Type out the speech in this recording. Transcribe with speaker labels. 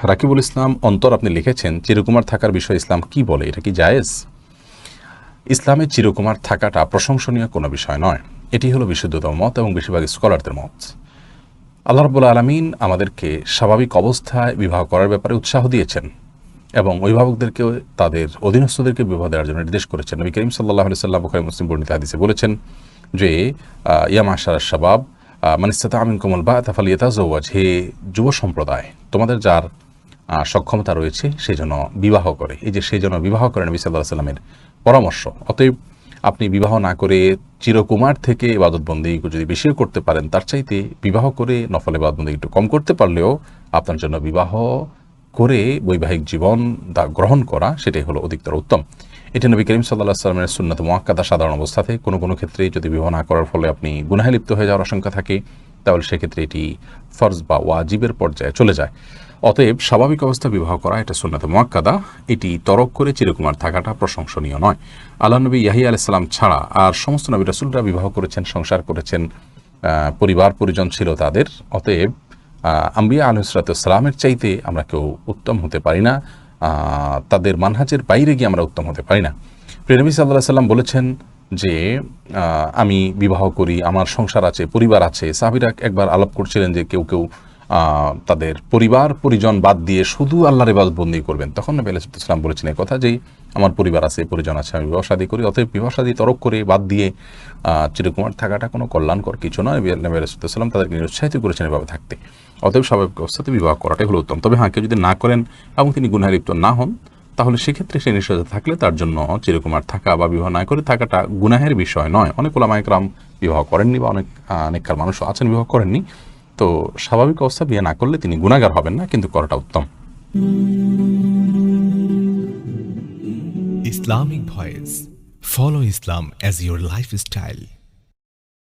Speaker 1: রাকিবুল ইসলাম অন্তর আপনি লিখেছেন, চিরকুমার থাকার বিষয়ে ইসলাম কি বলে, এটা কি জায়েজ? ইসলামে চিরকুমার থাকাটা প্রশংসনীয় কোনো বিষয় নয়। এটি হলো বিশুদ্ধতম মত এবং বেশিরভাগ স্কলারদের মত। আল্লাহ রাব্বুল আলামিন আমাদেরকে স্বাভাবিক অবস্থায় বিবাহ করার ব্যাপারে উৎসাহ দিয়েছেন এবং অভিভাবকদেরকে তাদের অধীনস্থদেরকে বিবাহ দেওয়ার জন্য নির্দেশ করেছেন। নবী করিম সাল্লাল্লাহু আলাইহি ওয়াসাল্লাম বুখারী মুসলিম বর্ণিত হাদিসে বলেছেন যে ইয়া মাশারাশ শাবাব মান ইসতাতা মিনকুমুল বাআতা ফালিয়াতাযাওয়াজ, হে যুব সম্প্রদায়, তোমাদের যার সক্ষমতা রয়েছে সেই জন্য বিবাহ করে। এই যে সেই জন্য বিবাহ করে নবী সাল্লাল্লাহু আলাইহি ওয়াসাল্লামের পরামর্শ। অতএব আপনি বিবাহ না করে চিরকুমার থেকে ইবাদতবন্দি যদি বেশি করতে পারেন, তার চাইতে বিবাহ করে নফল ইবাদতবন্দি একটু কম করতে পারলেও আপনার জন্য বিবাহ করে বৈবাহিক জীবন গ্রহণ করা সেটাই হলো অধিকতর উত্তম। এটা নবী করিম সাল্লাল্লাহু আলাইহি ওয়াসাল্লামের সুন্নাত মুআক্কাদা। সাধারণ অবস্থাতে কোনো কোনো ক্ষেত্রে যদি বিবাহ না করার ফলে আপনি গুনাহে লিপ্ত হয়ে যাওয়ার আশঙ্কা থাকে, তাহলে সেক্ষেত্রে এটি ফরজ বা ওয়াজিবের পর্যায়ে চলে যায়। অতএব স্বাভাবিক অবস্থা বিবাহ করা এটা সুন্নাতে মুআক্কাদা। এটি তরক করে চিরকুমার থাকাটা প্রশংসনীয় নয়। আল্লাহ নবী ইয়াহিয়া আলাইহিস সালাম ছাড়া আর সমস্ত নবী রাসূলরা বিবাহ করেছেন, সংসার করেছেন, পরিবার পরিজন ছিল তাদের। অতএব আম্বিয়া আলাইহিস সালামের চাইতে আমরা কেউ উত্তম হতে পারি না, তাদের মানহাজের বাইরে গিয়ে আমরা উত্তম হতে পারি না। প্রিয় নবী সাল্লাল্লাহু আলাইহি সাল্লাম বলেছেন যে আমি বিবাহ করি, আমার সংসার আছে, পরিবার আছে। সাহাবীরা একবার আলাপ করছিলেন যে কেউ কেউ তাদের পরিবার পরিজন বাদ দিয়ে শুধু আল্লাহর ইবাদত বন্দেগী করবেন। তখন নবী আলাইহিস সালাম বলেছেন এই কথা যে আমার পরিবার আছে, পরিজন আছে, আমি বিবাহ শাদী করি। অতএব বিবাহ শাদী তরক করে বাদ দিয়ে চিরকুমার থাকাটা কোনো কল্যাণকর কিছু নয়। নবী আলাইহিস সালাম তাদেরকে নিরুৎসাহিত করেছেন এভাবে থাকতে। অতএব স্বাভাবিক অবস্থাতে বিবাহ করাটাই হলো উত্তম। তবে হ্যাঁ, কেউ যদি না করেন এবং তিনি গুনাহে লিপ্ত না হন, তাহলে সেক্ষেত্রে সে নিষেধাজ্ঞা থাকলে তার জন্য চিরকুমার থাকা বা বিবাহ না করে থাকাটা গুনাহের বিষয় নয়। অনেক ওলামায়ে কেরাম বিবাহ করেননি বা অনেককার মানুষও আছেন বিবাহ করেননি। তো স্বাভাবিক অবস্থা বিয়ে না করলে তিনি গুনাহগার হবেন না, কিন্তু করাটা উত্তম।
Speaker 2: Islamic Voice. Follow Islam as your lifestyle.